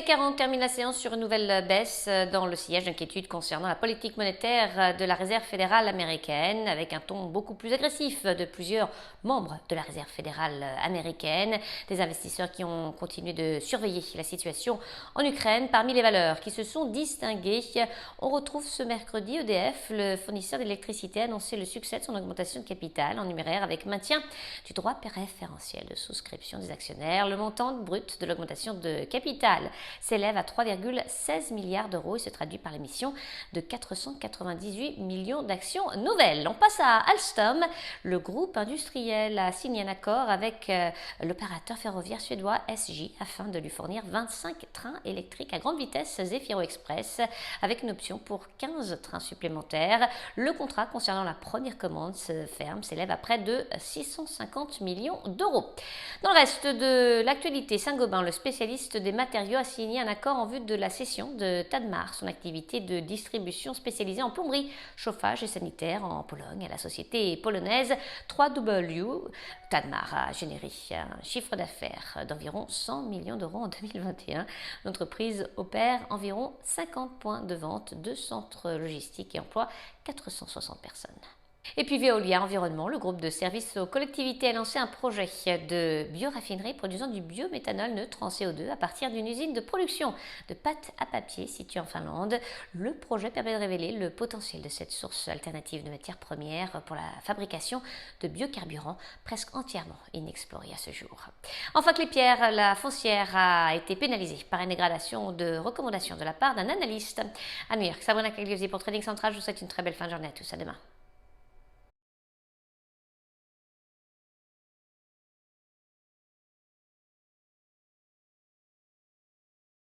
CAC 40 termine la séance sur une nouvelle baisse dans le sillage d'inquiétudes concernant la politique monétaire de la Réserve fédérale américaine, avec un ton beaucoup plus agressif de plusieurs membres de la Réserve fédérale américaine. Des investisseurs qui ont continué de surveiller la situation en Ukraine. Parmi les valeurs qui se sont distinguées, on retrouve ce mercredi EDF, le fournisseur d'électricité, a annoncé le succès de son augmentation de capital en numéraire avec maintien du droit préférentiel de souscription des actionnaires. Le montant brut de l'augmentation de capital s'élève à 3,16 milliards d'euros et se traduit par l'émission de 498 millions d'actions nouvelles. On passe à Alstom. Le groupe industriel a signé un accord avec l'opérateur ferroviaire suédois SJ afin de lui fournir 25 trains électriques à grande vitesse Zefiro Express avec une option pour 15 trains supplémentaires. Le contrat concernant la première commande ferme s'élève à près de 650 millions d'euros. Dans le reste de l'actualité, Saint-Gobain, le spécialiste des matériaux, a signé un accord en vue de la cession de Tadmar, son activité de distribution spécialisée en plomberie, chauffage et sanitaire en Pologne, à la société polonaise 3W. Tadmar a généré un chiffre d'affaires d'environ 100 millions d'euros en 2021. L'entreprise opère environ 50 points de vente, 2 centres logistiques et emploie 460 personnes. Et puis Veolia Environnement, le groupe de services aux collectivités, a lancé un projet de bioraffinerie produisant du biométhanol neutre en CO2 à partir d'une usine de production de pâte à papier située en Finlande. Le projet permet de révéler le potentiel de cette source alternative de matières premières pour la fabrication de biocarburants presque entièrement inexplorée à ce jour. Enfin, Clépierre, la foncière, a été pénalisée par une dégradation de recommandations de la part d'un analyste à New York. Sabrina Cagliozzi pour Trading Central. Je vous souhaite une très belle fin de journée à tous. À demain.